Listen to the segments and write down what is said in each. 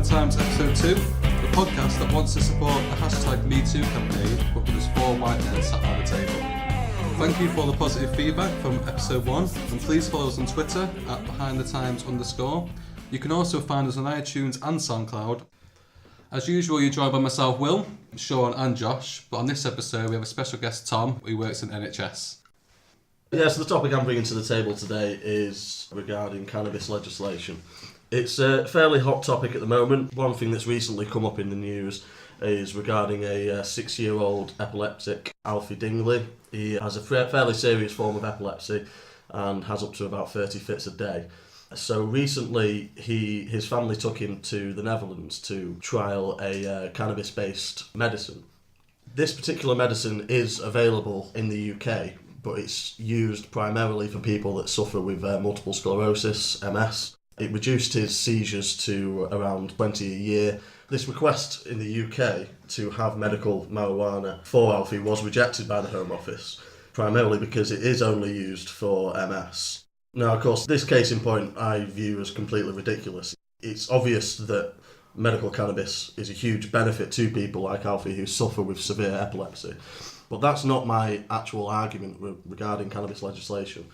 Times Episode 2, the podcast that wants to support the hashtag MeToo campaign, but with us four white men sat around the table. Thank you for all the positive feedback from Episode 1, and please follow us on Twitter at BehindTheTimes_. You can also find us on iTunes and SoundCloud. As usual, you're joined by myself, Will, Sean and Josh, but on this episode we have a special guest, Tom, who works in NHS. Yeah, so the topic I'm bringing to the table today is regarding cannabis legislation. It's a fairly hot topic at the moment. One thing that's recently come up in the news is regarding a 6-year-old epileptic, Alfie Dingley. He has a fairly serious form of epilepsy and has up to about 30 fits a day. So recently, his family took him to the Netherlands to trial a cannabis-based medicine. This particular medicine is available in the UK, but it's used primarily for people that suffer with multiple sclerosis, MS. It reduced his seizures to around 20 a year. This request in the UK to have medical marijuana for Alfie was rejected by the Home Office, primarily because it is only used for MS. Now, of course, this case in point I view as completely ridiculous. It's obvious that medical cannabis is a huge benefit to people like Alfie who suffer with severe epilepsy. But that's not my actual argument regarding cannabis legislation.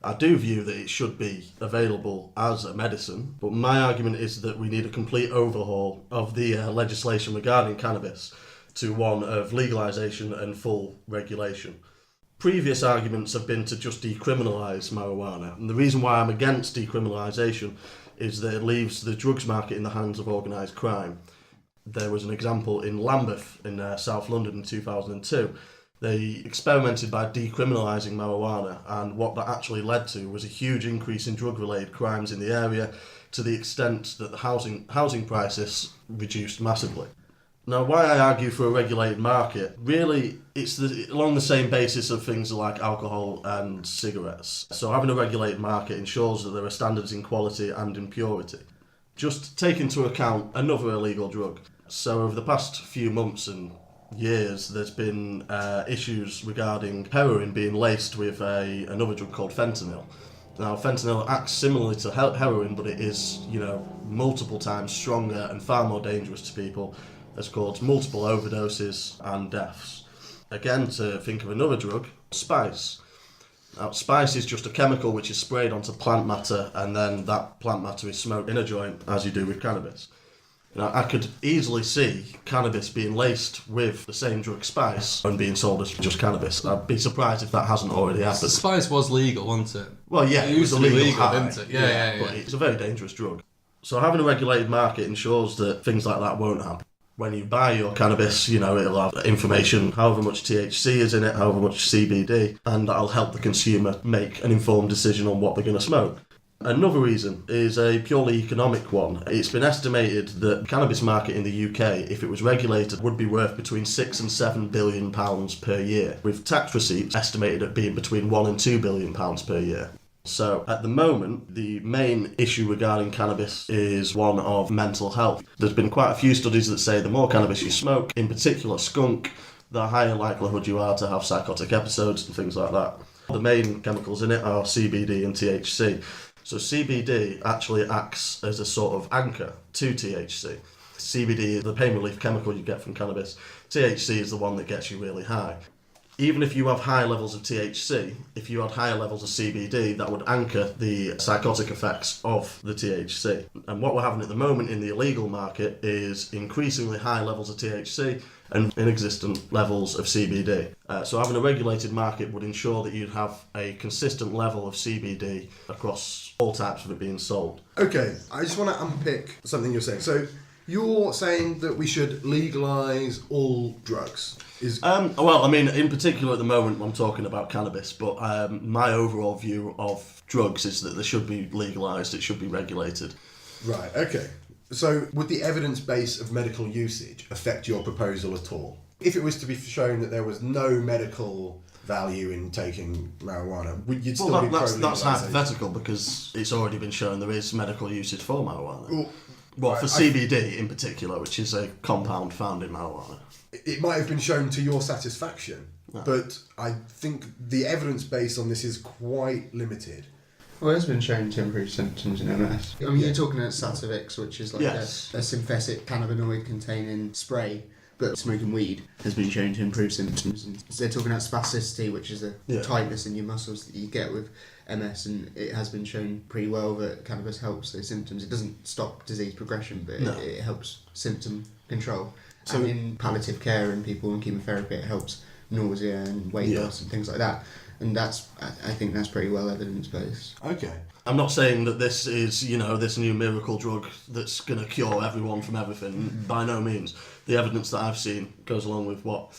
I do view that it should be available as a medicine, but my argument is that we need a complete overhaul of the legislation regarding cannabis to one of legalisation and full regulation. Previous arguments have been to just decriminalise marijuana, and the reason why I'm against decriminalisation is that it leaves the drugs market in the hands of organised crime. There was an example in Lambeth in South London in 2002. They experimented by decriminalising marijuana, and what that actually led to was a huge increase in drug-related crimes in the area, to the extent that the housing prices reduced massively. Now, why I argue for a regulated market, really, it's along the same basis of things like alcohol and cigarettes. So having a regulated market ensures that there are standards in quality and in purity. Just take into account another illegal drug. So over the past few months and years, there's been issues regarding heroin being laced with another drug called fentanyl. Now, fentanyl acts similarly to heroin, but it is, multiple times stronger and far more dangerous to people, has caused multiple overdoses and deaths. Again, to think of another drug, spice. Now, spice is just a chemical which is sprayed onto plant matter, and then that plant matter is smoked in a joint, as you do with cannabis. Now, I could easily see cannabis being laced with the same drug spice and being sold as just cannabis. I'd be surprised if that hasn't already happened. Spice was legal, wasn't it? Well, yeah, it was illegal, didn't it? Yeah. But it's a very dangerous drug. So having a regulated market ensures that things like that won't happen. When you buy your cannabis, it'll have information, however much THC is in it, however much CBD, and that'll help the consumer make an informed decision on what they're going to smoke. Another reason is a purely economic one. It's been estimated that the cannabis market in the UK, if it was regulated, would be worth between £6 and £7 billion per year, with tax receipts estimated at being between £1 and £2 billion per year. So at the moment, the main issue regarding cannabis is one of mental health. There's been quite a few studies that say the more cannabis you smoke, in particular skunk, the higher likelihood you are to have psychotic episodes and things like that. The main chemicals in it are CBD and THC. So CBD actually acts as a sort of anchor to THC. CBD is the pain relief chemical you get from cannabis. THC is the one that gets you really high. Even if you have high levels of THC, if you had higher levels of CBD, that would anchor the psychotic effects of the THC. And what we're having at the moment in the illegal market is increasingly high levels of THC and inexistent levels of CBD. So having a regulated market would ensure that you'd have a consistent level of CBD across all types of it being sold. Okay, I just want to unpick something you're saying. So you're saying that we should legalise all drugs? In particular at the moment I'm talking about cannabis, but my overall view of drugs is that they should be legalised, it should be regulated. Right, okay. So would the evidence base of medical usage affect your proposal at all? If it was to be shown that there was no medical value in taking marijuana, you'd still be pro-legalisation? That's hypothetical because it's already been shown there is medical usage for marijuana. For CBD in particular, which is a compound found in marijuana. It might have been shown to your satisfaction, but I think the evidence base on this is quite limited. Well, it has been shown to improve symptoms in MS. I mean, you're talking about Sativex, which is like Yes. a synthetic cannabinoid-containing spray, but smoking weed has been shown to improve symptoms. And they're talking about spasticity, which is the tightness in your muscles that you get with MS, and it has been shown pretty well that cannabis helps those symptoms. It doesn't stop disease progression, but it helps symptom control. So and in palliative care and people in chemotherapy, it helps nausea and weight loss and things like that. And I think that's pretty well evidence-based. Okay. I'm not saying that this is, this new miracle drug that's going to cure everyone from everything. By no means. The evidence that I've seen goes along with what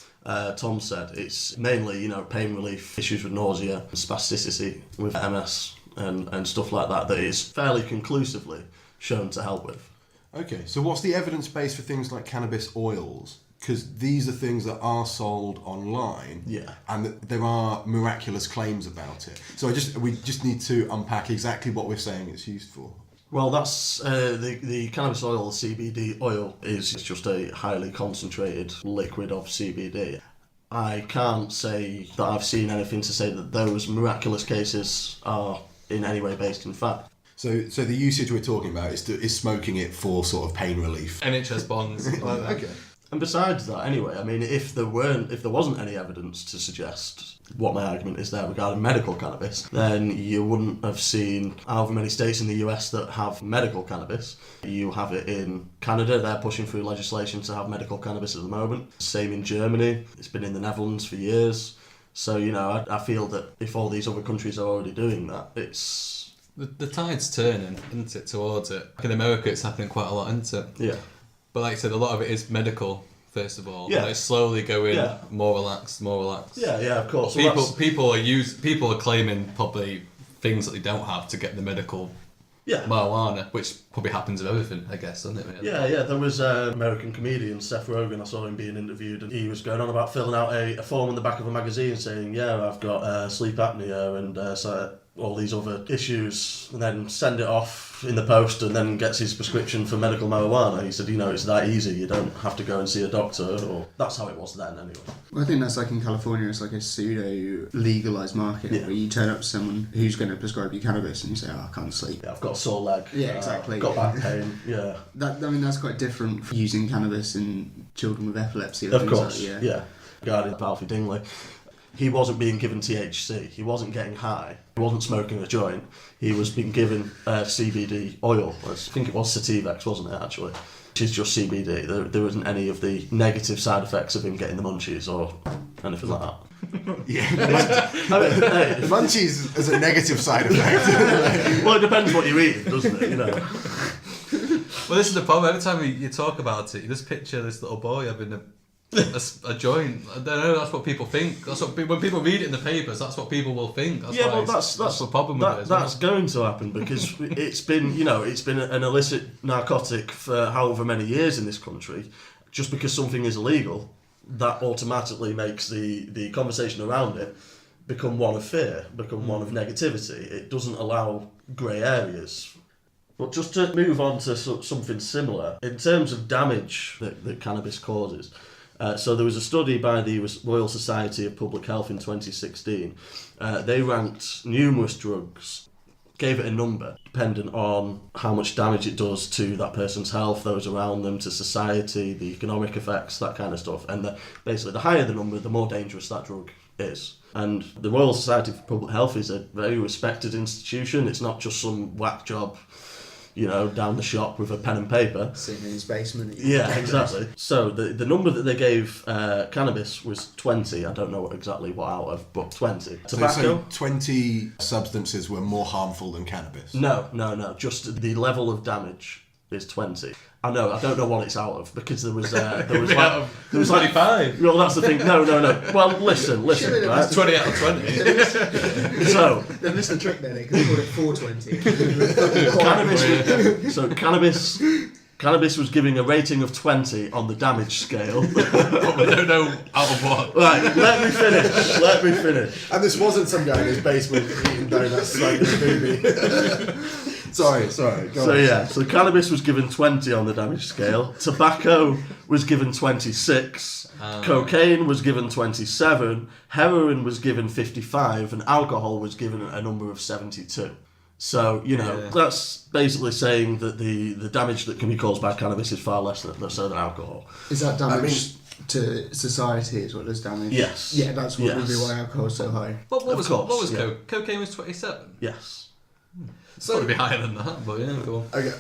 Tom said. It's mainly, pain relief, issues with nausea, spasticity with MS and stuff like that is fairly conclusively shown to help with. Okay, so what's the evidence base for things like cannabis oils? Because these are things that are sold online, and that there are miraculous claims about it. So we just need to unpack exactly what we're saying it's used for. Well, that's the cannabis oil, CBD oil, is just a highly concentrated liquid of CBD. I can't say that I've seen anything to say that those miraculous cases are in any way based in fact. So the usage we're talking about is smoking it for sort of pain relief. NHS bonds. Like that. Okay. And besides that, anyway, I mean, if there wasn't any evidence to suggest what my argument is there regarding medical cannabis, then you wouldn't have seen however many states in the US that have medical cannabis. You have it in Canada, they're pushing through legislation to have medical cannabis at the moment. Same in Germany, it's been in the Netherlands for years. So, I feel that if all these other countries are already doing that, it's... The tide's turning, isn't it, towards it. In America, it's happening quite a lot, isn't it? Yeah. But like I said, a lot of it is medical, first of all. Yeah. Like slowly going more relaxed. Yeah, of course. People are claiming probably things that they don't have to get the medical marijuana, which probably happens with everything, I guess, doesn't it? Really? Yeah. There was an American comedian, Seth Rogen. I saw him being interviewed, and he was going on about filling out a form in the back of a magazine saying, I've got sleep apnea and so all these other issues, and then send it off in the post and then gets his prescription for medical marijuana. He said, it's that easy, you don't have to go and see a doctor, or that's how it was then anyway. Well, I think that's like in California, it's like a pseudo legalised market where you turn up to someone who's going to prescribe you cannabis and you say, I can't sleep. Yeah, I've got a sore leg. Yeah, exactly. I've got back pain. Yeah. That's quite different from using cannabis in children with epilepsy. Of course, yeah. Regarding Alfie Dingley, he wasn't being given THC, he wasn't getting high, he wasn't smoking a joint, he was being given CBD oil. I think it was Sativex, wasn't it, actually? Which is just CBD. There wasn't any of the negative side effects of him getting the munchies or anything like that. The munchies is a negative side effect. Well, it depends what you're eating, doesn't it? Well, this is the problem. Every time you talk about it, you just picture this little boy having a joint. I don't know. That's what people think. That's what when people read it in the papers. That's what people will think. That's the problem with it. That's going to happen because it's been an illicit narcotic for however many years in this country. Just because something is illegal, that automatically makes the conversation around it become one of fear, become one of negativity. It doesn't allow grey areas. But just to move on to something similar, in terms of damage that cannabis causes, so there was a study by the Royal Society of Public Health in 2016. They ranked numerous drugs, gave it a number, depending on how much damage it does to that person's health, those around them, to society, the economic effects, that kind of stuff. And basically, the higher the number, the more dangerous that drug is. And the Royal Society for Public Health is a very respected institution. It's not just some whack job, down the shop with a pen and paper. Sitting in his basement. Yeah, exactly. So the number that they gave cannabis was 20. I don't know exactly what out of, but 20. Tobacco? So 20 substances were more harmful than cannabis? No. Just the level of damage is 20. I don't know what it's out of because there was like 25. Well, that's the thing. No. Well, listen. Right? 20 out of 20. So they missed the trick there. They could have called it 420. Cannabis was giving a rating of 20 on the damage scale. But we don't know out of what. Right, let me finish. And this wasn't some guy in his basement eating donuts like this movie. Sorry. So cannabis was given 20 on the damage scale. Tobacco was given 26. Cocaine was given 27. Heroin was given 55. And alcohol was given a number of 72. So, that's basically saying that the damage that can be caused by cannabis is far less than alcohol. Is that damage to society as well as damage? Yes. Yeah, that's what would be why alcohol's so high. What was yeah. coke? Cocaine was 27? Yes. It's got to be higher than that, but yeah, go on. Okay.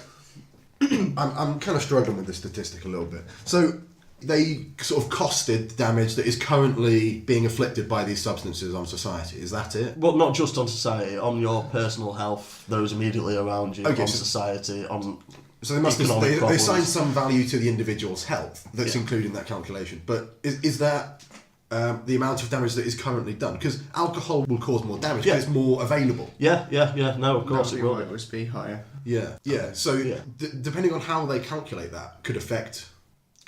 I'm kind of struggling with this statistic a little bit. So they sort of costed the damage that is currently being inflicted by these substances on society. Is that it? Well, not just on society, on your personal health, those immediately around you, on society, on So they must economic they problems. assign some value to the individual's health that's included in that calculation. But is that the amount of damage that is currently done? Because alcohol will cause more damage because it's more available. Yeah. No, of course it will. It would be higher. Yeah. So depending on how they calculate that could affect.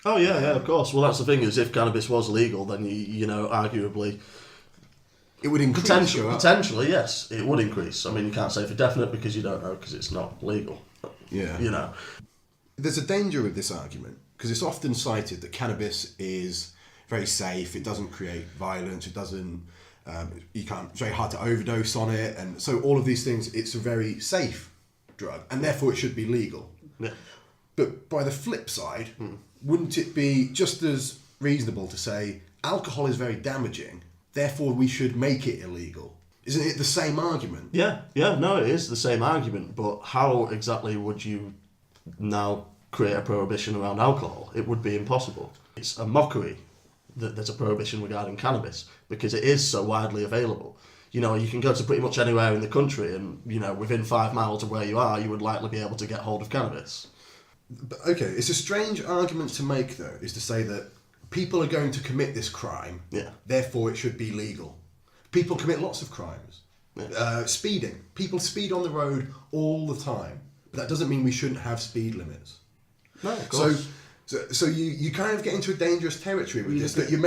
Oh yeah, of course. Well, that's the thing is, if cannabis was illegal, then arguably, It would increase. Potentially, yes, it would increase. I mean, you can't say for definite because you don't know because it's not legal. Yeah. There's a danger with this argument because it's often cited that cannabis is very safe. It doesn't create violence. It doesn't. It's very hard to overdose on it, and so all of these things. It's a very safe drug, and therefore it should be legal. Yeah. But by the flip side, wouldn't it be just as reasonable to say alcohol is very damaging, therefore we should make it illegal? Isn't it the same argument? Yeah, no, it is the same argument, but how exactly would you now create a prohibition around alcohol? It would be impossible. It's a mockery that there's a prohibition regarding cannabis because it is so widely available. You can go to pretty much anywhere in the country and, within 5 miles of where you are, you would likely be able to get hold of cannabis. But, okay, it's a strange argument to make, though, is to say that people are going to commit this crime, therefore it should be legal. People commit lots of crimes. Yeah. Speeding. People speed on the road all the time. But that doesn't mean we shouldn't have speed limits. No, of course. So you kind of get into a dangerous territory with this, that you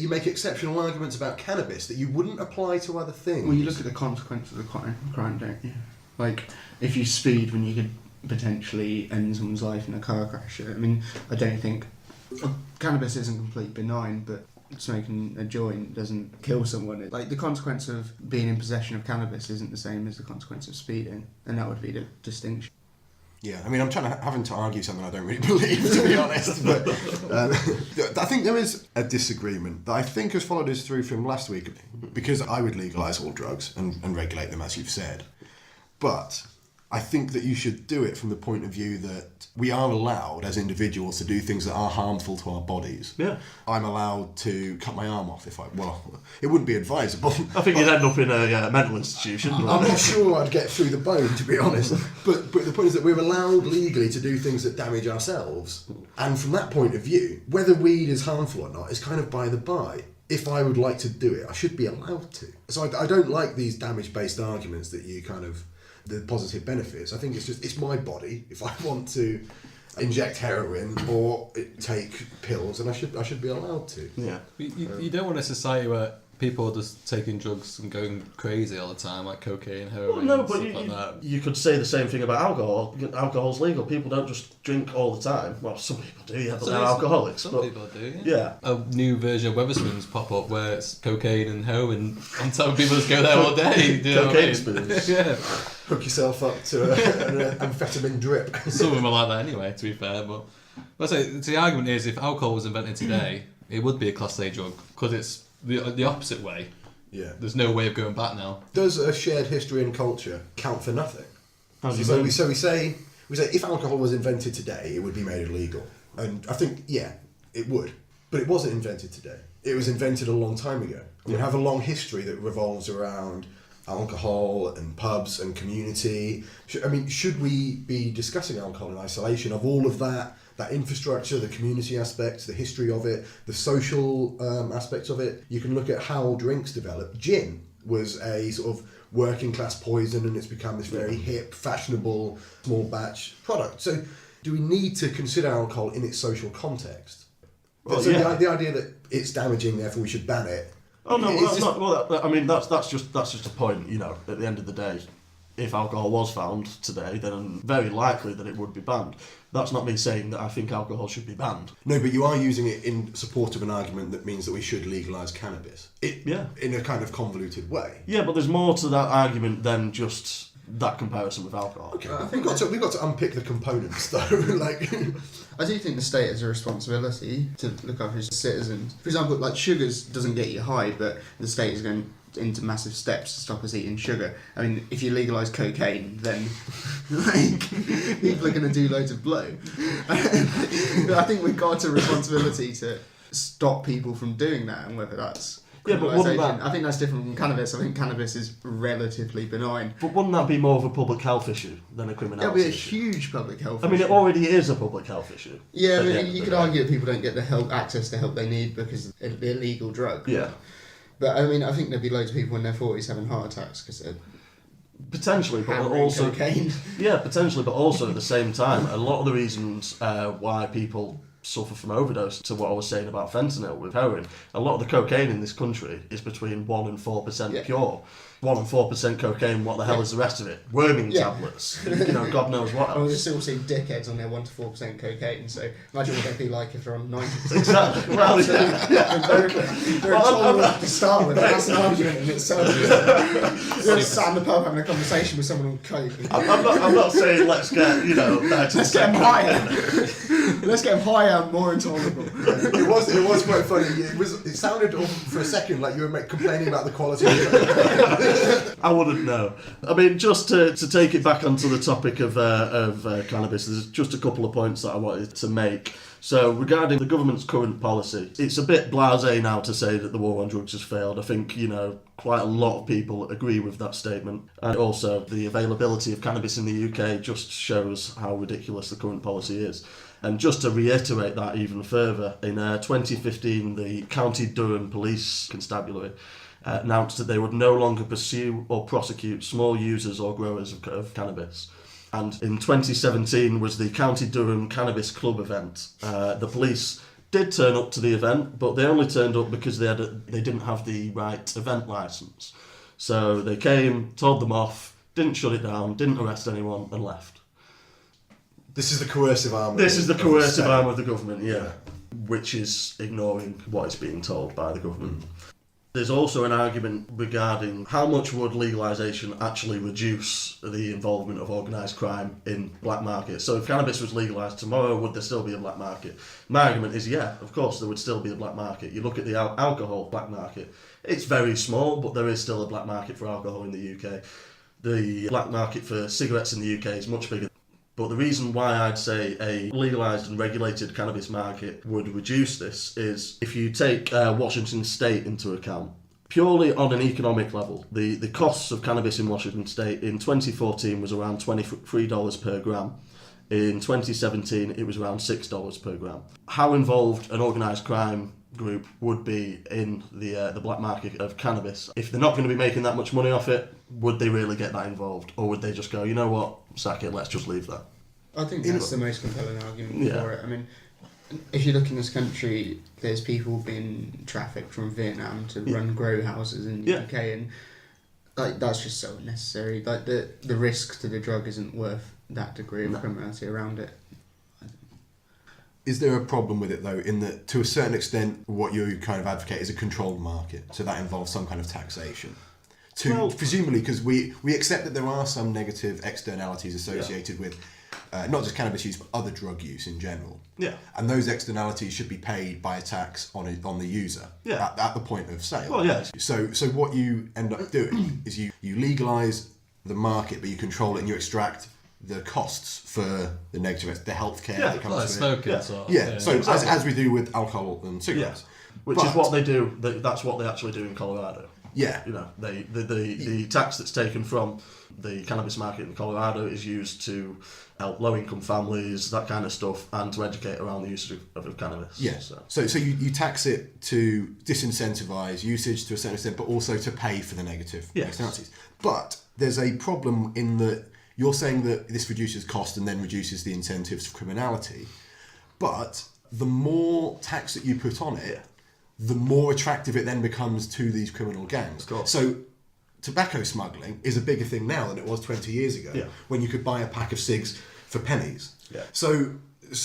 make exceptional arguments about cannabis that you wouldn't apply to other things. Well, you look at the consequence of the crime, don't you? Like, if you speed when you could potentially end someone's life in a car crash. I mean, I don't think... Cannabis isn't completely benign, but smoking a joint doesn't kill someone. Like, the consequence of being in possession of cannabis isn't the same as the consequence of speeding, and that would be the distinction. Yeah, I mean, I'm having to argue something I don't really believe, to be honest. But I think there is a disagreement that I think has followed us through from last week, because I would legalise all drugs and regulate them, as you've said. But I think that you should do it from the point of view that we are allowed as individuals to do things that are harmful to our bodies. Yeah. I'm allowed to cut my arm off it wouldn't be advisable. I think you'd end up in a mental institution. I'm not sure I'd get through the bone, to be honest. But the point is that we're allowed legally to do things that damage ourselves. And from that point of view, whether weed is harmful or not is kind of by the by. If I would like to do it, I should be allowed to. So I don't like these damage-based arguments that you kind of... the positive benefits. I think it's my body. If I want to inject heroin or take pills, then I should be allowed to. Yeah. You don't want a society where people are just taking drugs and going crazy all the time, like cocaine, heroin, Well, no, but like that. you could say the same thing about alcohol. Alcohol's legal. People don't just drink all the time. Well, some people do, but they're alcoholics. Some people do, yeah. A new version of Wetherspoons pop up where it's cocaine and heroin on top of people just go there all day. Do you know what I mean? Spoons. Yeah. Hook yourself up to an amphetamine drip. Some of them are like that anyway, to be fair. But let's say the argument is, if alcohol was invented today, it would be a Class A drug because it's the opposite way. Yeah. There's no way of going back now. Does a shared history and culture count for nothing? How do you So mean? we say if alcohol was invented today, it would be made illegal, and I think it would, but it wasn't invented today. It was invented a long time ago. We have a long history that revolves around alcohol and pubs and community. Should we be discussing alcohol in isolation of all of that infrastructure, the community aspects, the history of it, the social aspects of it? You can look at how drinks developed. Gin was a sort of working class poison, and it's become this very hip, fashionable, small batch product. So do we need to consider alcohol in its social context? Well, so yeah. the idea that it's damaging, therefore we should ban it. Oh no, that's not. Well, I mean, that's just a point. At the end of the day, if alcohol was found today, then very likely that it would be banned. That's not me saying that I think alcohol should be banned. No, but you are using it in support of an argument that means that we should legalise cannabis. In a kind of convoluted way. Yeah, but there's more to that argument than just that comparison with alcohol. Okay, we've got to unpick the components though. Like, I do think the state has a responsibility to look after its citizens. For example, like sugars doesn't get you high, but the state is going into massive steps to stop us eating sugar. I mean, if you legalise cocaine, then like people are going to do loads of blow. I think we've got a responsibility to stop people from doing that, and whether that's but wouldn't that... I think that's different from cannabis. I think cannabis is relatively benign. But wouldn't that be more of a public health issue than a criminality It'll be a issue? huge public health I mean, issue. it already is a public health issue. Yeah, I mean, you could argue that people don't get the help, access to help they need because of the illegal drug. Yeah. But I mean, I think there'd be loads of people in their 40s having heart attacks because they're potentially, but hammering also cocaine. Yeah, potentially, but also at the same time, a lot of the reasons why people suffer from overdose, to what I was saying about fentanyl with heroin, a lot of the cocaine in this country is between 1% and 4% pure. 1% and 4% cocaine, what the hell is the rest of it? Worming tablets, God knows what else. Well, we're still seeing dickheads on their 1% to 4% cocaine, so imagine what they'd be like if they're on 90%. Exactly. Well, They're tolerant to start with, that's an argument in itself. You're just sat in the pub having a conversation with someone on coke. I'm not saying let's get, 90%. Let's get them higher. Let's get them higher and more intolerable. it was quite funny. It sounded for a second like you were complaining about the quality of the I wouldn't know. I mean, just to take it back onto the topic of cannabis, there's just a couple of points that I wanted to make. So, regarding the government's current policy, it's a bit blasé now to say that the war on drugs has failed. I think, quite a lot of people agree with that statement. And also, the availability of cannabis in the UK just shows how ridiculous the current policy is. And just to reiterate that even further, in 2015, the County Durham Police Constabulary announced that they would no longer pursue or prosecute small users or growers of cannabis. And in 2017 was the County Durham Cannabis Club event. The police did turn up to the event, but they only turned up because they didn't have the right event licence. So they came, told them off, didn't shut it down, didn't arrest anyone, and left. This is the coercive arm. This is the coercive arm of the government, yeah, which is ignoring what is being told by the government. There's also an argument regarding how much would legalisation actually reduce the involvement of organised crime in black markets. So if cannabis was legalised tomorrow, would there still be a black market? My argument is, yeah, of course there would still be a black market. You look at the alcohol black market, it's very small, but there is still a black market for alcohol in the UK. The black market for cigarettes in the UK is much bigger. But the reason why I'd say a legalised and regulated cannabis market would reduce this is if you take Washington State into account. Purely on an economic level, the costs of cannabis in Washington State in 2014 was around $23 per gram. In 2017, it was around $6 per gram. How involved an organised crime group would be in the black market of cannabis? If they're not going to be making that much money off it, would they really get that involved? Or would they just go, you know what, sack it, let's just leave that? I think that's the most compelling argument for it. I mean, if you look in this country, there's people being trafficked from Vietnam to run grow houses in the UK, and like that's just so unnecessary. Like the risk to the drug isn't worth that degree of criminality around it. Is there a problem with it though, in that to a certain extent what you kind of advocate is a controlled market, so that involves some kind of taxation? Presumably, because we accept that there are some negative externalities associated with not just cannabis use, but other drug use in general. Yeah. And those externalities should be paid by a tax on the user at the point of sale. Well, yes. So what you end up doing is you legalise the market, but you control it and you extract the costs for the negative, the healthcare that comes with smoking. it. So Exactly. as we do with alcohol and cigarettes. Which is what they do. That's what they actually do in Colorado. Yeah. The tax that's taken from the cannabis market in Colorado is used to help low-income families, that kind of stuff, and to educate around the usage of cannabis. Yeah. So you tax it to disincentivise usage to a certain extent, but also to pay for the negative externalities. But there's a problem in that you're saying that this reduces cost and then reduces the incentives for criminality. But the more tax that you put on it, the more attractive it then becomes to these criminal gangs. Of course. So tobacco smuggling is a bigger thing now than it was 20 years ago, when you could buy a pack of cigs for pennies. Yeah. So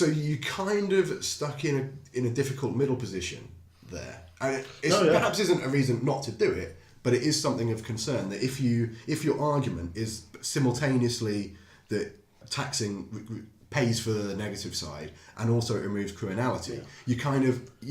you kind of stuck in a difficult middle position there. And it perhaps isn't a reason not to do it, But it is something of concern that if your argument is simultaneously that taxing pays for the negative side and also it removes criminality, you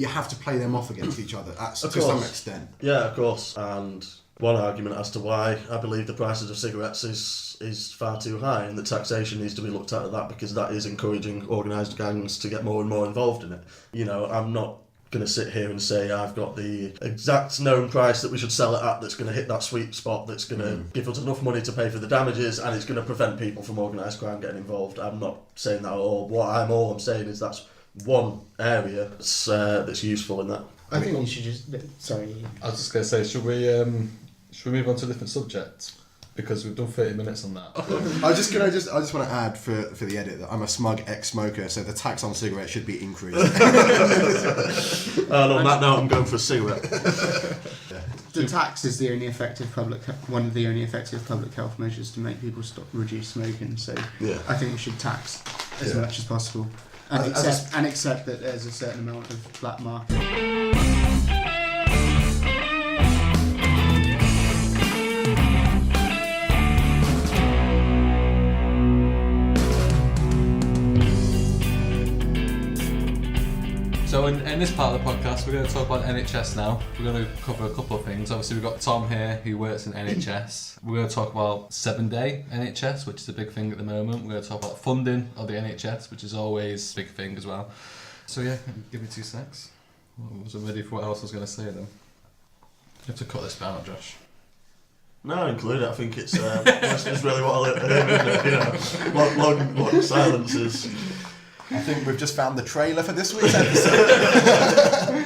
have to play them off against each other to some extent. Yeah, of course. And one argument as to why I believe the prices of cigarettes is far too high and that taxation needs to be looked at that, because that is encouraging organised gangs to get more and more involved in it. You know, I'm not going to sit here and say I've got the exact known price that we should sell it at that's going to hit that sweet spot that's going to give us enough money to pay for the damages and it's going to prevent people from organised crime getting involved. I'm not saying that at all. All I'm saying is that's one area that's useful in that. I think you should just... Sorry. I was just going to say, should we move on to a different subject? Because we've done 30 minutes on that. I just want to add for the edit that I'm a smug ex-smoker, so the tax on cigarettes should be increased. And on that note, I'm going for a cigarette. The tax is the only one of the only effective public health measures to make people reduce smoking. So I think we should tax as much as possible, and accept that there's a certain amount of black market. So in this part of the podcast, we're going to talk about NHS now. We're going to cover a couple of things. Obviously, we've got Tom here who works in NHS. We're going to talk about 7-day NHS, which is a big thing at the moment. We're going to talk about funding of the NHS, which is always a big thing as well. So yeah, give me 2 secs. I wasn't ready for what else I was going to say then. You have to cut this down, Josh. No, include it. I think it's really what I hear, you know. Long silences. I think we've just found the trailer for this week's episode.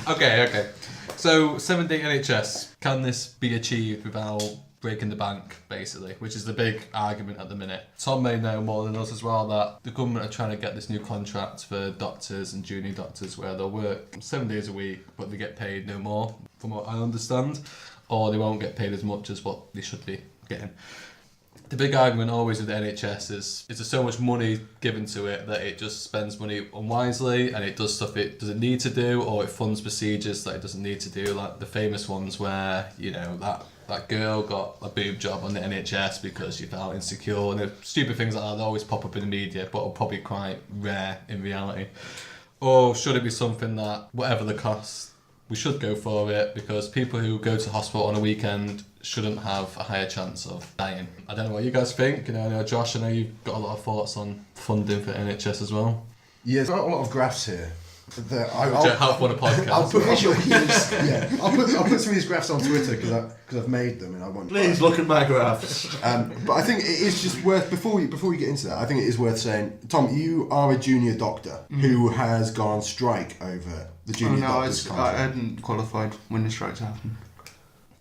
Okay. So, 7-day NHS. Can this be achieved without breaking the bank, basically? Which is the big argument at the minute. Tom may know more than us as well that the government are trying to get this new contract for doctors and junior doctors where they'll work 7 days a week, but they get paid no more, from what I understand, or they won't get paid as much as what they should be getting. The big argument always with the NHS is there so much money given to it that it just spends money unwisely and it does stuff it doesn't need to do, or it funds procedures that it doesn't need to do, like the famous ones where, you know, that girl got a boob job on the NHS because she felt insecure, and the stupid things like that always pop up in the media but are probably quite rare in reality. Or should it be something that, whatever the cost, we should go for it, because people who go to hospital on a weekend shouldn't have a higher chance of dying. I don't know what you guys think. You know, I know Josh, I know you've got a lot of thoughts on funding for NHS as well. Yeah, there's got a lot of graphs here. I'll help on a podcast. I'll put I'll put some of these graphs on Twitter because I've made them and I want. Please look at my graphs. But I think it is just worth before we get into that. I think it is worth saying, Tom, you are a junior doctor who has gone on strike over the junior doctors contract. I hadn't qualified when the strikes happened.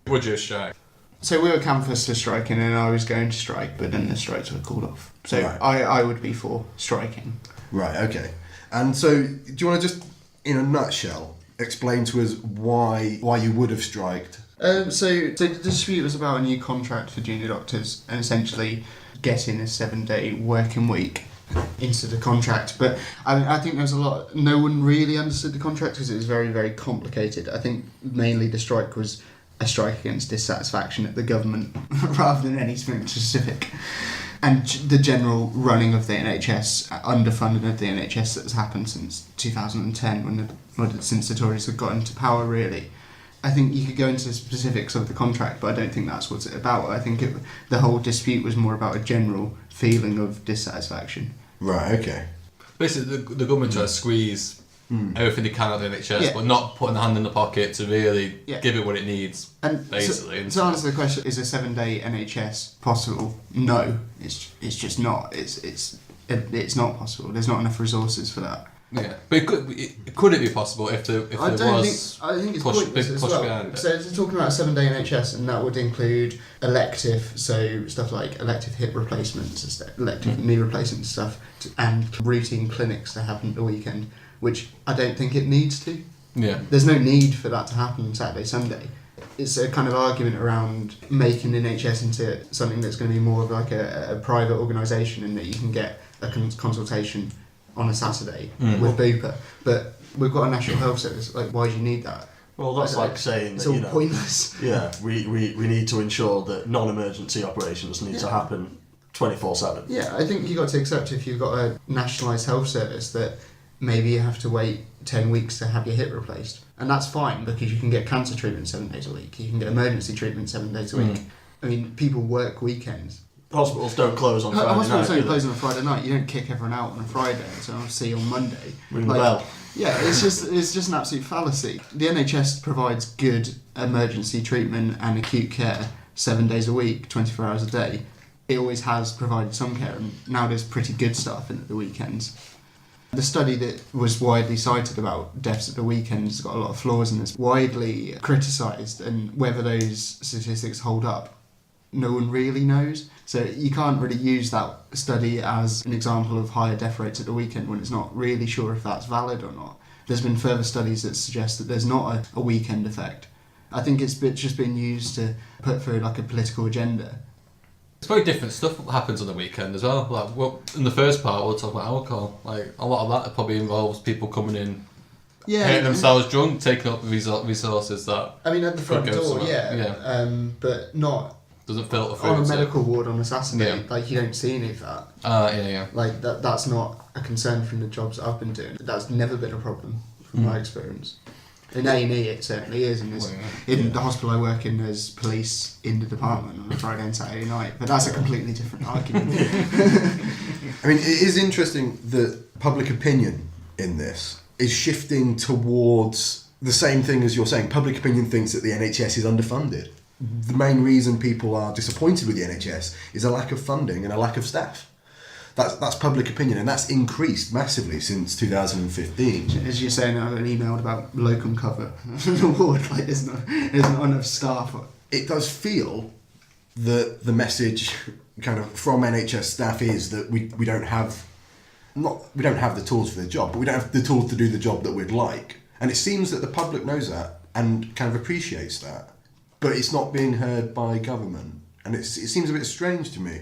Would you strike? So we were campus for striking and I was going to strike, but then the strikes were called off. So right. I would be for striking. Right, okay. And so do you want to just, in a nutshell, explain to us why you would have striked? So the dispute was about a new contract for junior doctors and essentially getting a 7-day working week into the contract. But I think there's no one really understood the contract because it was very, very complicated. I think mainly the strike was a strike against dissatisfaction at the government rather than anything specific. And the general running of the NHS, underfunding of the NHS that has happened since 2010, since the Tories have got into power, really. I think you could go into the specifics of the contract, but I don't think that's what it's about. I think the whole dispute was more about a general feeling of dissatisfaction. Right, okay. Basically, the government tries to squeeze everything they can out of the NHS, but not putting the hand in the pocket to really give it what it needs, and basically. So to answer the question, is a 7-day NHS possible? No, it's just not. It's not possible. There's not enough resources for that. Yeah, but could it be possible if there was I think it's big push behind it? So it's talking about a 7-day NHS, and that would include elective, so stuff like elective hip replacements, elective knee replacement stuff, and routine clinics to happen at the weekend, which I don't think it needs to. Yeah. There's no need for that to happen Saturday, Sunday. It's a kind of argument around making the NHS into something that's going to be more of like a private organisation, and that you can get a consultation on a Saturday with Bupa. But we've got a National Health Service. Like, why do you need that? Well, that's like saying it's that, all you know, pointless. Yeah, we need to ensure that non-emergency operations need to happen 24/7. Yeah, I think you've got to accept if you've got a nationalised health service that maybe you have to wait 10 weeks to have your hip replaced. And that's fine because you can get cancer treatment 7 days a week. You can get emergency treatment 7 days a week. I mean, people work weekends. Hospitals don't close on Friday night. Hospitals don't close on a Friday night. You don't kick everyone out on a Friday, so I'll see you on Monday. Ring the bell. Yeah, it's just an absolute fallacy. The NHS provides good emergency treatment and acute care 7 days a week, 24 hours a day. It always has provided some care, and now there's pretty good stuff in at the weekends. The study that was widely cited about deaths at the weekends has got a lot of flaws and is widely criticised, and whether those statistics hold up, no one really knows. So you can't really use that study as an example of higher death rates at the weekend when it's not really sure if that's valid or not. There's been further studies that suggest that there's not a weekend effect. I think it's just been used to put through like a political agenda. It's very different stuff that happens on the weekend as well. Like, well, in the first part, we'll talk about alcohol. Like, a lot of that probably involves people coming in, getting themselves drunk, taking up resources that. I mean, at the front door, somewhere. but not. Doesn't filter through. On a medical ward on a Saturday, like you don't see any of that. Yeah. Like that's not a concern from the jobs that I've been doing. That's never been a problem from my experience. In A&E it certainly is, and in the hospital I work in there's police in the department on a Friday and Saturday night, but that's a completely different argument. I mean, it is interesting that public opinion in this is shifting towards the same thing as you're saying. Public opinion thinks that the NHS is underfunded. The main reason people are disappointed with the NHS is a lack of funding and a lack of staff. That's public opinion, and that's increased massively since 2015. As you're saying, I've been emailed about locum cover in the ward, like there's not enough staff. It does feel that the message kind of from NHS staff is that we don't have the tools for the job, but we don't have the tools to do the job that we'd like. And it seems that the public knows that and kind of appreciates that, but it's not being heard by government, and it seems a bit strange to me.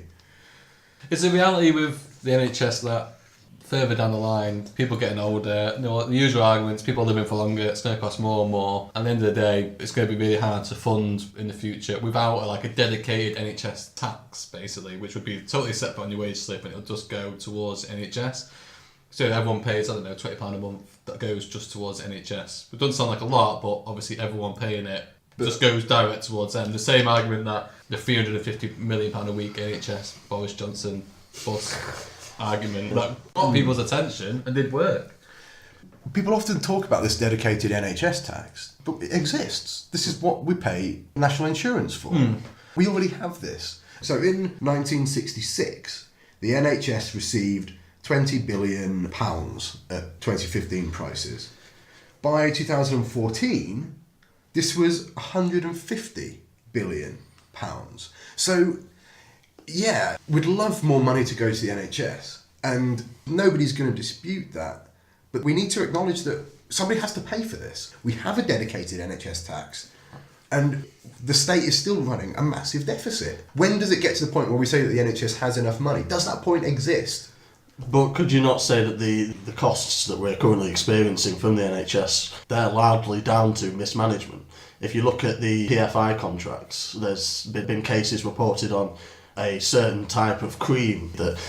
It's a reality with the NHS that further down the line, people getting older, the usual arguments, people living for longer, it's going to cost more and more. At the end of the day, it's going to be really hard to fund in the future without a dedicated NHS tax, basically, which would be totally separate on your wage slip, and it'll just go towards NHS. So everyone pays, I don't know, £20 a month that goes just towards NHS. It doesn't sound like a lot, but obviously everyone paying it just goes direct towards them. The same argument that the £350 million a week NHS Boris Johnson bus argument that got people's attention and did work. People often talk about this dedicated NHS tax, but it exists. This is what we pay national insurance for. We already have this. So in 1966, the NHS received £20 billion at 2015 prices. By 2014, this was £150 billion. So, yeah, we'd love more money to go to the NHS, and nobody's going to dispute that. But we need to acknowledge that somebody has to pay for this. We have a dedicated NHS tax, and the state is still running a massive deficit. When does it get to the point where we say that the NHS has enough money? Does that point exist? But could you not say that the costs that we're currently experiencing from the NHS, they're largely down to mismanagement? If you look at the PFI contracts, there's been cases reported on a certain type of cream that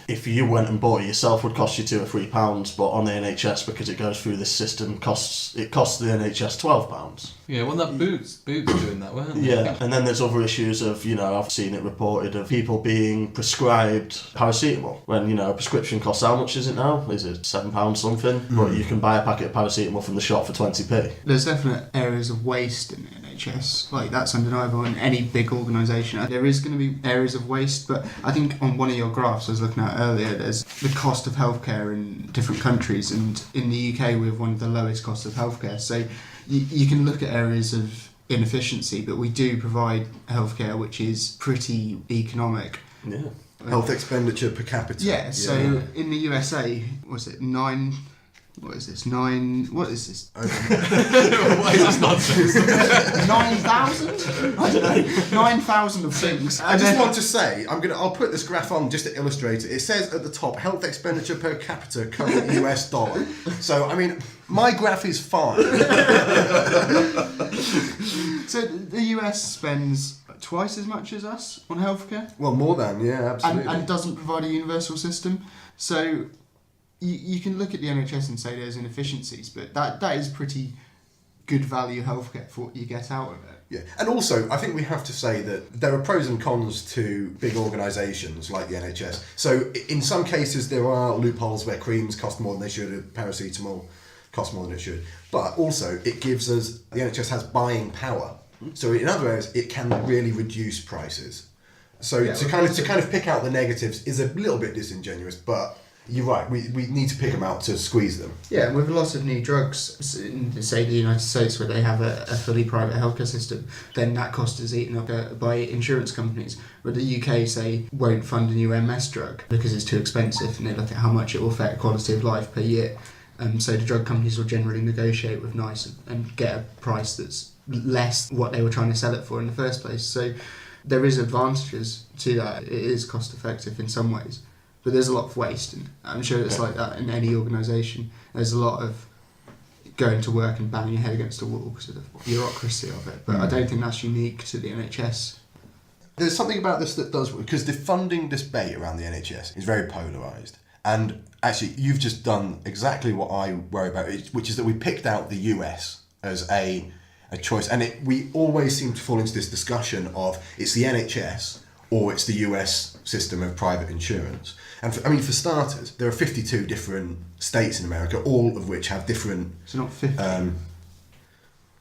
if you went and bought it yourself would cost you £2 or £3, but on the NHS, because it goes through this system, costs the NHS £12. Yeah, well, that Boots doing that, weren't they? Yeah, and then there's other issues of, I've seen it reported of people being prescribed paracetamol when, a prescription costs how much is it now? Is it £7 something? But you can buy a packet of paracetamol from the shop for 20p. There's definite areas of waste in the NHS, like that's undeniable in any big organisation. There is going to be areas of waste, but I think on one of your graphs I was looking at earlier, there's the cost of healthcare in different countries, and in the UK we have one of the lowest costs of healthcare. So you can look at areas of inefficiency, but we do provide healthcare which is pretty economic. Yeah. Health expenditure per capita. Yeah, so in the USA, was it 9 What is this? 9... What is this? What is this nonsense? 9,000? I don't know. 9,000 of things. I just want to say, I'll put this graph on just to illustrate it. It says at the top, health expenditure per capita current US dollar. So, I mean, my graph is fine. So the US spends twice as much as us on healthcare. Well, more than, yeah, absolutely. And doesn't provide a universal system. So you can look at the NHS and say there's inefficiencies, but that is pretty good value healthcare for what you get out of it. Yeah, and also I think we have to say that there are pros and cons to big organisations like the NHS. So in some cases there are loopholes where creams cost more than they should, or paracetamol costs more than it should. But also it gives us, the NHS has buying power. So in other words, it can really reduce prices. So Yeah, to kind of pick out the negatives is a little bit disingenuous, but you're right, we need to pick them out to squeeze them. Yeah, and with a lot of new drugs, in, say, the United States, where they have a fully private healthcare system, then that cost is eaten up by insurance companies. But the UK, say, won't fund a new MS drug because it's too expensive, and they look at how much it will affect quality of life per year. So the drug companies will generally negotiate with NICE and get a price that's less what they were trying to sell it for in the first place. So there is advantages to that. It is cost effective in some ways. But there's a lot of waste, and I'm sure it's like that in any organisation. There's a lot of going to work and banging your head against a wall because of the bureaucracy of it. But I don't think that's unique to the NHS. There's something about this that does, because the funding debate around the NHS is very polarised. And actually, you've just done exactly what I worry about, which is that we picked out the US as a choice. And we always seem to fall into this discussion of it's the NHS or it's the US system of private insurance. And for starters, there are 52 different states in America, all of which have different... So not 50.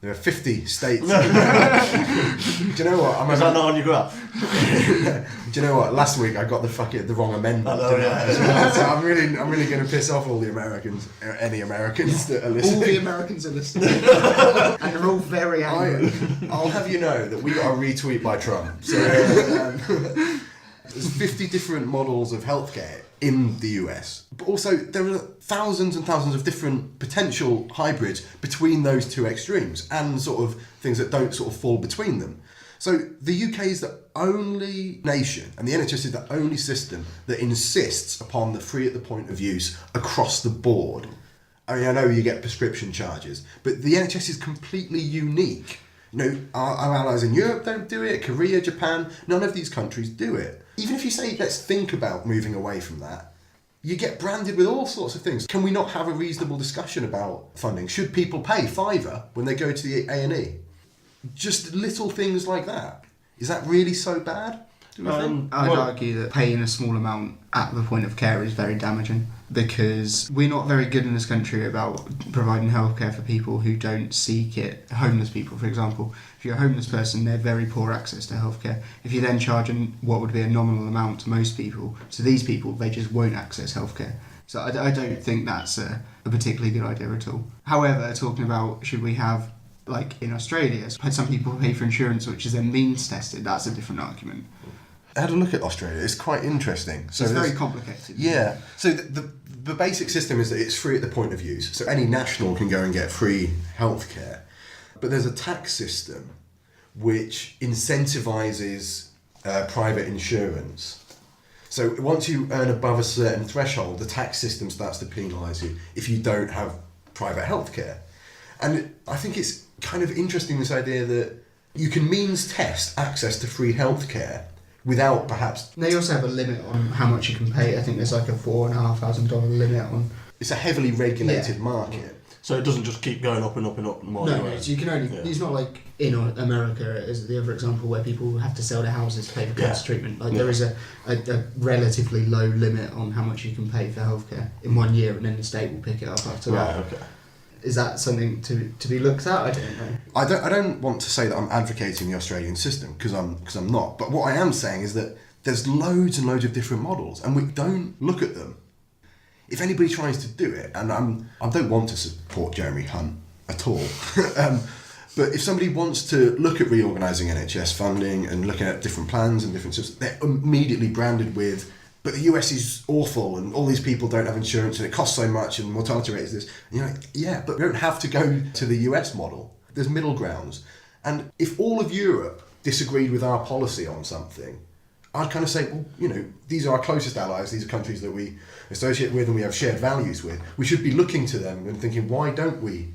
There are 50 states. Do you know what? Is that not on your graph? Do you know what? Last week I got the wrong amendment. Oh, yeah. So I'm really going to piss off all the Americans, any Americans that are listening. All the Americans are listening, and they're all very angry. I'll have you know that we got a retweet by Trump. So there's 50 different models of healthcare in the US, but also there are thousands and thousands of different potential hybrids between those two extremes, and sort of things that don't sort of fall between them. So the UK is the only nation, and the NHS is the only system that insists upon the free at the point of use across the board. I mean, I know you get prescription charges, but the NHS is completely unique. You know, our allies in Europe don't do it, Korea, Japan, none of these countries do it. Even if you say, let's think about moving away from that, you get branded with all sorts of things. Can we not have a reasonable discussion about funding? Should people pay £5 when they go to the A&E? Just little things like that. Is that really so bad? I'd argue that paying a small amount at the point of care is very damaging, because we're not very good in this country about providing healthcare for people who don't seek it. Homeless people, for example. If you're a homeless person, they have very poor access to healthcare. If you then charge what would be a nominal amount to most people, to these people, they just won't access healthcare. So I don't think that's a particularly good idea at all. However, talking about should we have, like in Australia, some people pay for insurance which is then means tested, that's a different argument. I had a look at Australia. It's quite interesting. So it's very complicated. Yeah. So the basic system is that it's free at the point of use. So any national can go and get free healthcare. But there's a tax system which incentivises private insurance. So once you earn above a certain threshold, the tax system starts to penalise you if you don't have private healthcare. And I think it's kind of interesting, this idea that you can means test access to free healthcare without perhaps... They also have a limit on how much you can pay. I think there's like a $4,500 limit on... It's a heavily regulated market. So it doesn't just keep going up and up and up. No, so you can only... Yeah. It's not like in America, as the other example, where people have to sell their houses to pay for cancer treatment. Like there is a relatively low limit on how much you can pay for healthcare in 1 year, and then the state will pick it up after that. Right, okay. Is that something to be looked at? I don't know. I don't want to say that I'm advocating the Australian system, because I'm not. But what I am saying is that there's loads and loads of different models, and we don't look at them. If anybody tries to do it, and I don't want to support Jeremy Hunt at all, but if somebody wants to look at reorganising NHS funding and looking at different plans and different systems, they're immediately branded with but the US is awful and all these people don't have insurance and it costs so much and mortality rate is this. And you're like, yeah, but we don't have to go to the US model. There's middle grounds. And if all of Europe disagreed with our policy on something, I'd kind of say, well, you know, these are our closest allies, these are countries that we associate with and we have shared values with. We should be looking to them and thinking, why don't we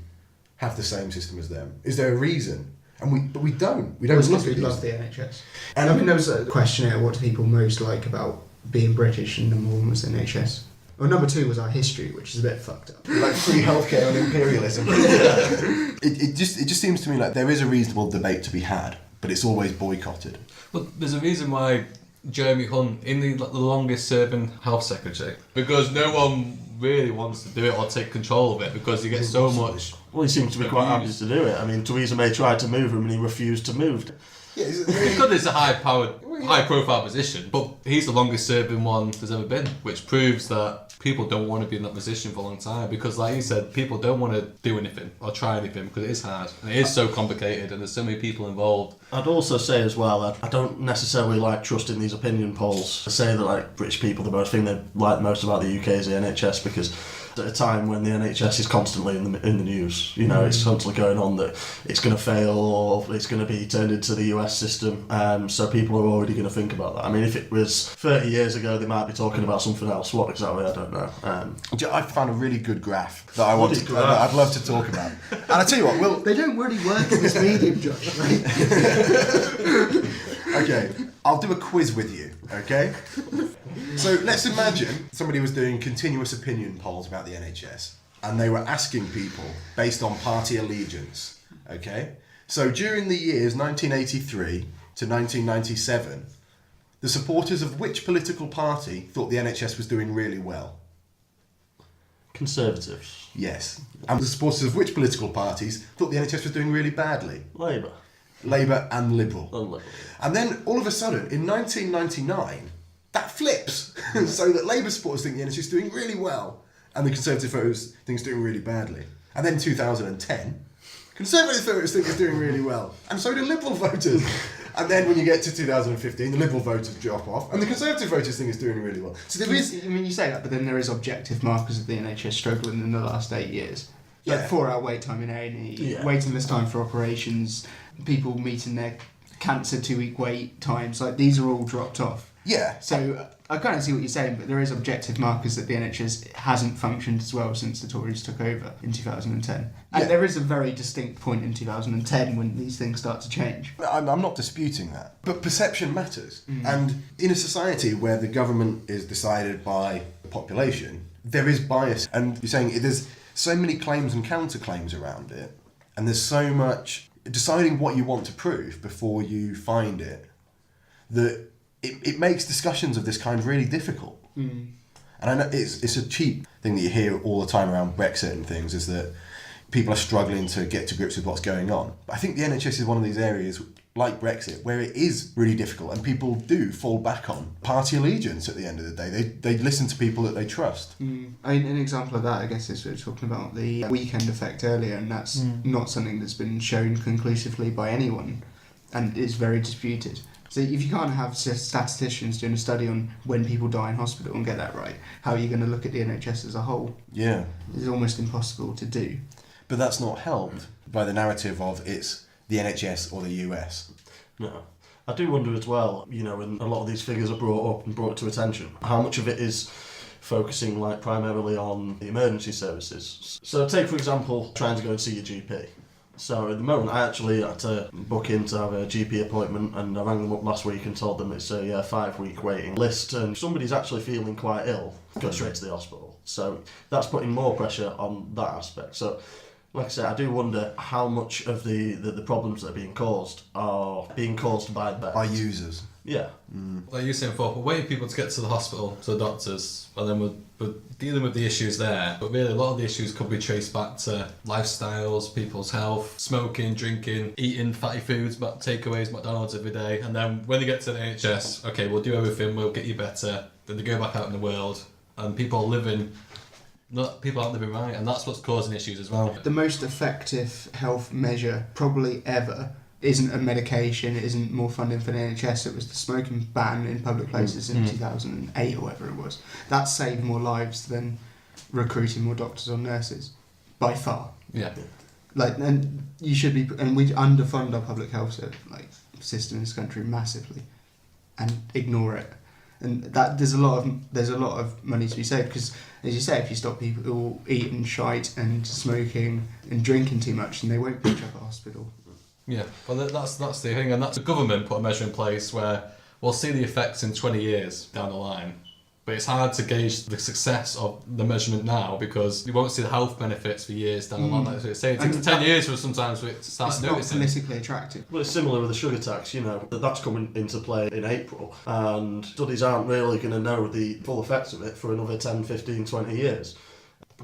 have the same system as them? Is there a reason? But we don't. We don't Well, look we at love these. the NHS. And I mean, there was a questionnaire, what do people most like about being British, and number one was NHS. Well, number two was our history, which is a bit fucked up. like free healthcare and imperialism. It just seems to me like there is a reasonable debate to be had, but it's always boycotted. Well, there's a reason why Jeremy Hunt, in the longest serving health secretary, because no one really wants to do it or take control of it because you get so much. Well, he seems to be quite happy to do it. I mean, Theresa May tried to move him and he refused to move. Yeah, Because it's a high-profile position, but he's the longest-serving one there's ever been, which proves that people don't want to be in that position for a long time because, like you said, people don't want to do anything or try anything because it is hard and it is so complicated and there's so many people involved. I'd also say as well, I don't necessarily like trusting these opinion polls. I say that like British people, the most thing they like most about the UK is the NHS because at a time when the NHS is constantly in the news, you know, it's constantly going on that it's going to fail or it's going to be turned into the US system, so people are already going to think about that. I mean, if it was 30 years ago, they might be talking about something else. What exactly, I don't know. I found a really good graph that I'd love to talk about. And I tell you what, They don't really work in this medium, Josh, right? okay, I'll do a quiz with you, okay? So let's imagine somebody was doing continuous opinion polls about the NHS and they were asking people based on party allegiance, okay? So during the years 1983 to 1997, the supporters of which political party thought the NHS was doing really well? Conservatives. Yes. And the supporters of which political parties thought the NHS was doing really badly? Labour. Labour and Liberal. And Liberal. And then all of a sudden, in 1999, that flips. So that Labour supporters think the NHS is doing really well, and the Conservative voters think it's doing really badly. And then 2010, Conservative voters think it's doing really well, and so do Liberal voters. And then when you get to 2015, the Liberal voters drop off, and the Conservative voters think it's doing really well. So there is... I mean, you say that, but then there is objective markers of the NHS struggling in the last 8 years. Like Yeah. 4-hour wait time in A&E, waiting list time for operations, people meeting their cancer 2-week wait times, like these are all dropped off. Yeah. So I kind of see what you're saying, but there is objective markers that the NHS hasn't functioned as well since the Tories took over in 2010. And Yeah. there is a very distinct point in 2010 when these things start to change. I'm not disputing that. But perception matters. And in a society where the government is decided by the population, there is bias. And you're saying there's so many claims and counterclaims around it, and there's so much deciding what you want to prove before you find it, that it makes discussions of this kind really difficult. And I know it's a cheap thing that you hear all the time around Brexit and things, is that people are struggling to get to grips with what's going on. But I think the NHS is one of these areas, like Brexit, where it is really difficult and people do fall back on party allegiance at the end of the day. They listen to people that they trust. I mean, an example of that, I guess, is we were talking about the weekend effect earlier, and that's not something that's been shown conclusively by anyone, and is very disputed. So if you can't have statisticians doing a study on when people die in hospital and get that right, how are you going to look at the NHS as a whole? Yeah. It's almost impossible to do. But that's not helped by the narrative of it's the NHS or the US. No. I do wonder as well, you know, when a lot of these figures are brought up and brought to attention, how much of it is focusing like primarily on the emergency services. So take, for example, trying to go and see your GP. So at the moment, I actually had to book in to have a GP appointment, and I rang them up last week and told them it's a 5-week waiting list, and if somebody's actually feeling quite ill, go straight to the hospital. So that's putting more pressure on that aspect. So like I said, I do wonder how much of the problems that are being caused by that. By users. Yeah. Like you were saying before, we're waiting people to get to the hospital, to the doctors, and then we're dealing with the issues there. But really, a lot of the issues could be traced back to lifestyles, people's health, smoking, drinking, eating fatty foods, takeaways, McDonald's every day. And then when they get to the NHS, okay, we'll do everything, we'll get you better. Then they go back out in the world, and people aren't living right, and that's what's causing issues as well. The most effective health measure probably ever isn't a medication, it isn't more funding for the NHS, it was the smoking ban in public places in 2008 or whatever it was. That saved more lives than recruiting more doctors or nurses, by far. Yeah. Like, and you should be, and we underfund our public health system in this country massively, and ignore it. And that there's a lot of money to be saved, because, as you say, if you stop people eating shite and smoking and drinking too much, then they won't pitch up at hospital. Yeah, well, that's the thing, and that's the government put a measure in place where we'll see the effects in 20 years down the line. But it's hard to gauge the success of the measurement now, because you won't see the health benefits for years down the line. Like I say, it takes 10 years for sometimes for it to start noticing. It's not politically attractive. Well, it's similar with the sugar tax, that's coming into play in April, and studies aren't really going to know the full effects of it for another 10, 15, 20 years.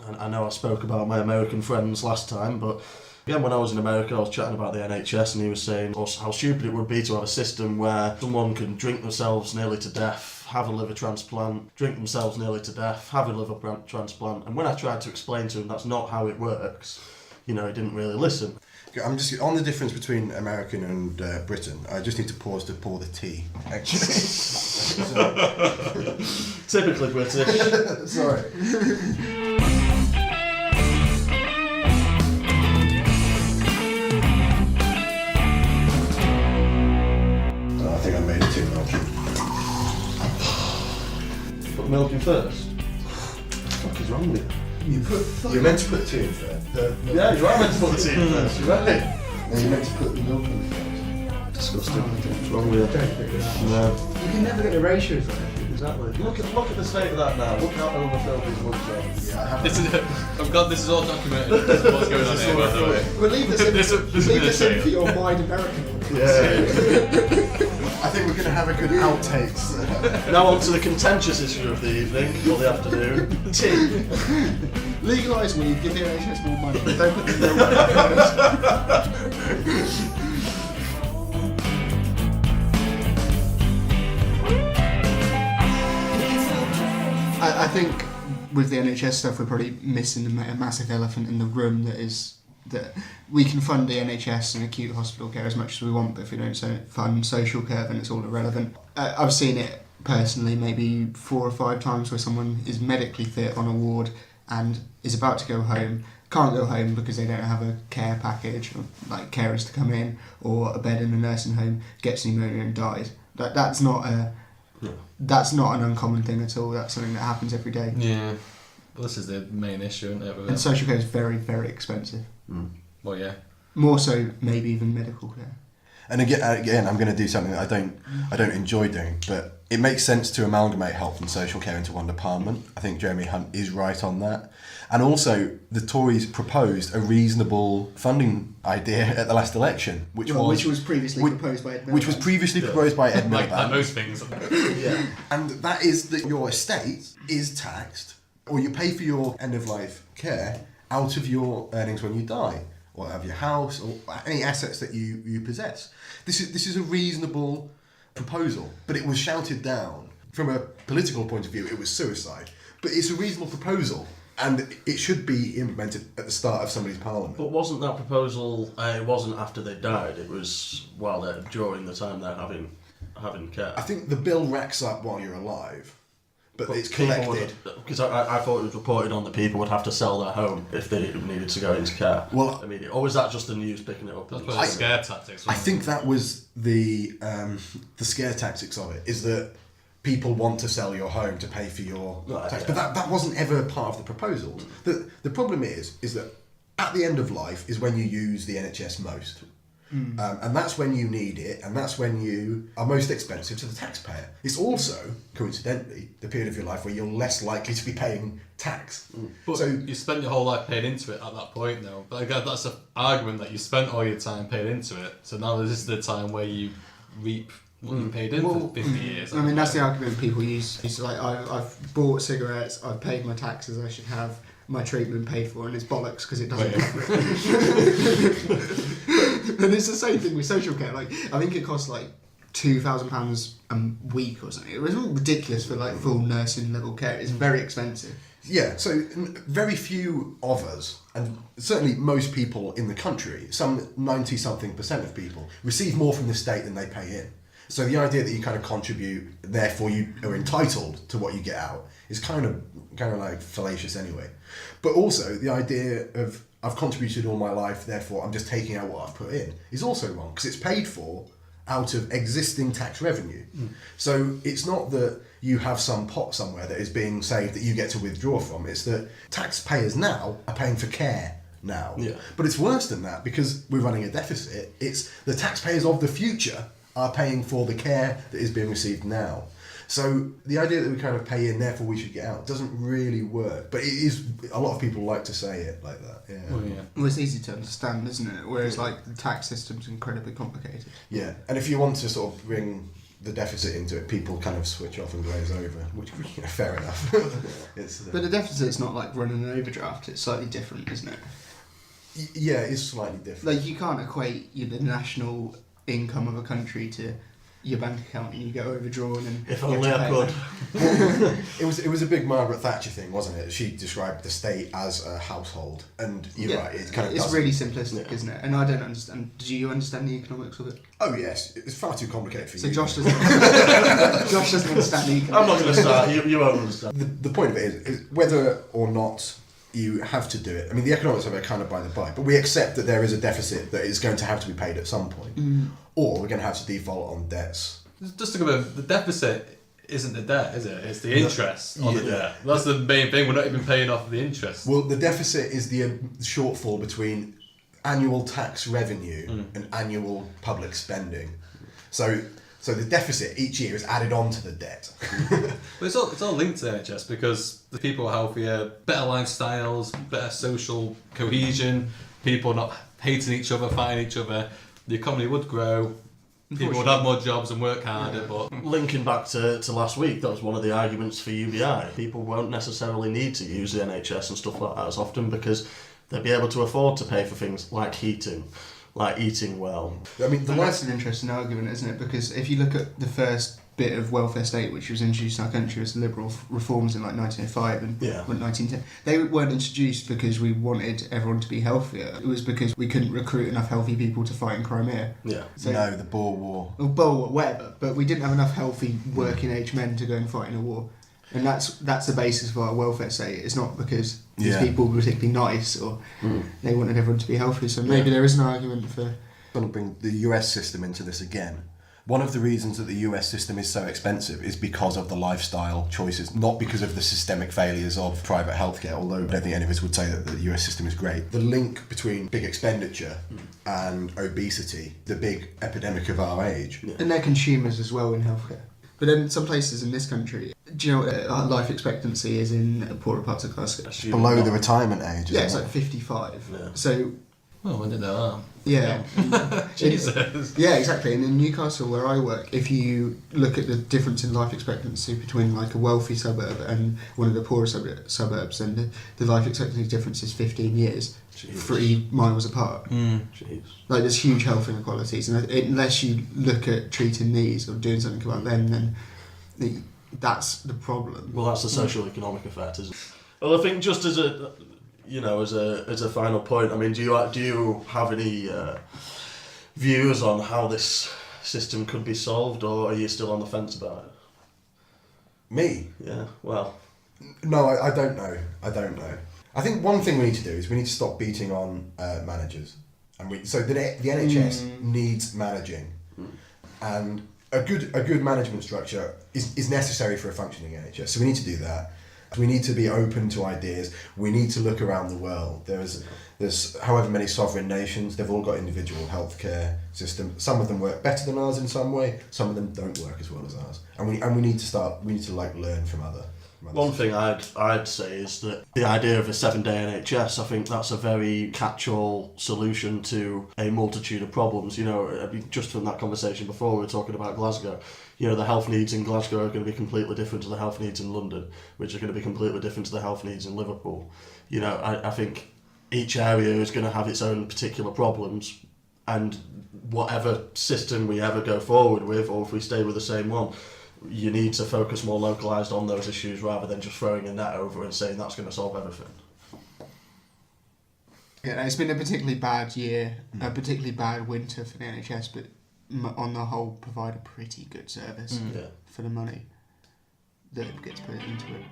And I know I spoke about my American friends last time, but again, when I was in America, I was chatting about the NHS, and he was saying how stupid it would be to have a system where someone can drink themselves nearly to death, have a liver transplant, drink themselves nearly to death, have a liver transplant. And when I tried to explain to him that's not how it works, he didn't really listen. I'm just on the difference between American and Britain. I just need to pause to pour the tea. Typically British. Sorry. I think I made it too milky. Put milk in first. What the fuck is wrong with you? You're meant to put tea in first. Yeah, you are meant to put the tea in first, you're right. And you're meant to put the milk in first. Disgusting. What's wrong with you? No. You can never get the ratios right. Exactly. Look at the state of that now. Look how overfilled his mugs Yeah, I have. This is all documented. This is what's going on here, by the way. We'll leave this in for your wide American audience. Yeah. I think we're going to have a good outtakes. Now on to the contentious issue of the evening, or the afternoon. Tea. Legalise weed, give the NHS more money. Don't put the milk in first. I think with the NHS stuff, we're probably missing a massive elephant in the room, that we can fund the NHS and acute hospital care as much as we want, but if we don't fund social care, then it's all irrelevant. I've seen it personally maybe 4 or 5 times where someone is medically fit on a ward and is about to go home, can't go home because they don't have a care package, or like carers to come in, or a bed in a nursing home, gets pneumonia and dies. That's not an uncommon thing at all. That's something that happens every day. Yeah. Well, this is the main issue, isn't it? And social care is very, very expensive. Well, yeah. More so, maybe even medical care. And again, I'm going to do something that I don't enjoy doing, but it makes sense to amalgamate health and social care into one department. I think Jeremy Hunt is right on that. And also, the Tories proposed a reasonable funding idea at the last election, which was previously proposed by Ed Miliband. Which was previously proposed by Ed Miliband. Like most things. Yeah. And that is that your estate is taxed, or you pay for your end-of-life care out of your earnings when you die, or out of your house, or any assets that you possess. This is a reasonable proposal, but it was shouted down. From a political point of view, it was suicide. But it's a reasonable proposal, and it should be implemented at the start of somebody's parliament. But wasn't that proposal? It wasn't after they died. It was during the time they're having care. I think the bill racks up while you're alive. But it's collected. Because I thought it was reported on that people would have to sell their home if they needed to go into care. Well, immediately. Or was that just the news picking it up? That's scare tactics. I think that was the scare tactics of it, is that people want to sell your home to pay for your tax. Yeah. But that wasn't ever part of the proposals. The problem is that at the end of life is when you use the NHS most. And that's when you need it, and that's when you are most expensive to the taxpayer. It's also, coincidentally, the period of your life where you're less likely to be paying tax. But so you spent your whole life paying into it at that point, though. But again, that's an argument that you spent all your time paying into it. So now this is the time where you reap what you paid in for 50 years. I mean, that's the argument people use. It's like, I've bought cigarettes, I've paid my taxes, I should have my treatment paid for, and it's bollocks because it doesn't cover it. And it's the same thing with social care. Like, I think it costs like £2,000 a week or something. It was ridiculous for like full nursing level care. It's very expensive. Yeah, so very few of us And certainly most people in the country, some 90-something% of people, receive more from the state than they pay in. So the idea that you kind of contribute, therefore you are entitled to what you get out, is kind of like fallacious anyway. But also the idea of I've contributed all my life, therefore I'm just taking out what I've put in, is also wrong, because it's paid for out of existing tax revenue. So it's not that you have some pot somewhere that is being saved that you get to withdraw from. It's that taxpayers now are paying for care now. Yeah. But it's worse than that, because we're running a deficit. It's the taxpayers of the future are paying for the care that is being received now. So the idea that we kind of pay in, therefore we should get out, doesn't really work. But it is, a lot of people like to say it like that. Yeah. Well, it's easy to understand, isn't it? Whereas like the tax system's incredibly complicated. Yeah, and if you want to sort of bring the deficit into it, people kind of switch off and glaze over, which, fair enough. But the deficit's not like running an overdraft, it's slightly different, isn't it? Yeah, it's slightly different. Like you can't equate the national income of a country to your bank account and you get overdrawn and If you have only to I pay could. It was a big Margaret Thatcher thing, wasn't it? She described the state as a household, and you're right, it kind of it's doesn't. really simplistic, isn't it? And I don't understand. Do you understand the economics of it? Oh yes, it's far too complicated for So you. Josh doesn't. Josh doesn't understand the economics. I'm not going to start. You won't understand. The point of it is whether or not you have to do it. I mean, the economics of it are kind of by the by, but we accept that there is a deficit that is going to have to be paid at some point, or we're going to have to default on debts. Just to go over, the deficit isn't the debt, is it? It's the interest on the Yeah. debt. That's the main thing. We're not even paying off the interest. Well, the deficit is the shortfall between annual tax revenue and annual public spending. So the deficit each year is added on to the debt. But it's all linked to the NHS, because the people are healthier, better lifestyles, better social cohesion, people not hating each other, fighting each other. The economy would grow. People would have more jobs and work harder, but Linking back to last week, that was one of the arguments for UBI. People won't necessarily need to use the NHS and stuff like that as often, because they'll be able to afford to pay for things like heating, like eating well. I mean, That's an interesting argument, isn't it? Because if you look at the first bit of welfare state which was introduced in our country as liberal reforms in like 1905 and 1910, they weren't introduced because we wanted everyone to be healthier. It was because we couldn't recruit enough healthy people to fight in Crimea. Yeah. So, no, the Boer War. Or whatever, but we didn't have enough healthy working age men to go and fight in a war. And that's the basis of our welfare state. It's not because these people were particularly nice or they wanted everyone to be healthy. So maybe there is an argument for... I'm going to bring the US system into this again. One of the reasons that the US system is so expensive is because of the lifestyle choices, not because of the systemic failures of private healthcare, although I don't think any of us would say that the US system is great. The link between big expenditure and obesity, the big epidemic of our age. Yeah. And they're consumers as well in healthcare. But then some places in this country, do you know what life expectancy is in poorer parts of Glasgow? Below the retirement age, isn't Yeah, it's it? like 55. Yeah. So, well, when did that? yeah. Jesus. Yeah, exactly. And in Newcastle, where I work, if you look at the difference in life expectancy between like a wealthy suburb and one of the poorer suburbs, then the life expectancy difference is 15 years, Jeez. 3 miles apart. Jeez. Like there's huge health inequalities, and unless you look at treating these or doing something about them, then that's the problem. Well, that's the social economic effect, isn't it? Well, I think just as a, as a final point, I mean, do you have any views on how this system could be solved, or are you still on the fence about it? Me? Yeah. Well. No, I don't know. I don't know. I think one thing we need to do is we need to stop beating on managers, and so the NHS needs managing, and a good management structure is necessary for a functioning NHS. So we need to do that. We need to be open to ideas. We need to look around the world. There's however many sovereign nations. They've all got individual healthcare systems. Some of them work better than ours in some way. Some of them don't work as well as ours. And we need to like learn from other. One thing I'd say is that the idea of a 7-day NHS, I think that's a very catch-all solution to a multitude of problems. I mean, just from that conversation before, we were talking about Glasgow. The health needs in Glasgow are going to be completely different to the health needs in London, which are going to be completely different to the health needs in Liverpool. I think each area is going to have its own particular problems, and whatever system we ever go forward with, or if we stay with the same one, you need to focus more localised on those issues rather than just throwing a net over and saying that's going to solve everything. Yeah, it's been a particularly bad year, a particularly bad winter for the NHS, but on the whole provide a pretty good service for the money that gets put into it.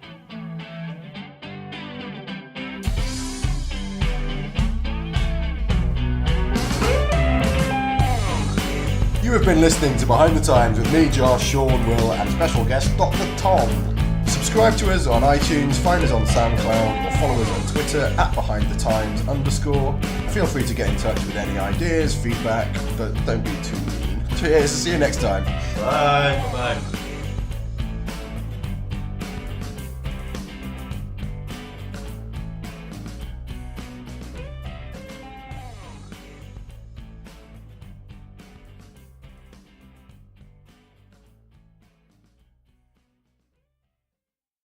You have been listening to Behind the Times with me, Josh, Sean, Will, and special guest Dr. Tom. Subscribe to us on iTunes, find us on SoundCloud, or follow us on Twitter @BehindTheTimes_. Feel free to get in touch with any ideas, feedback, but don't be too mean. Cheers, see you next time. Bye. Bye.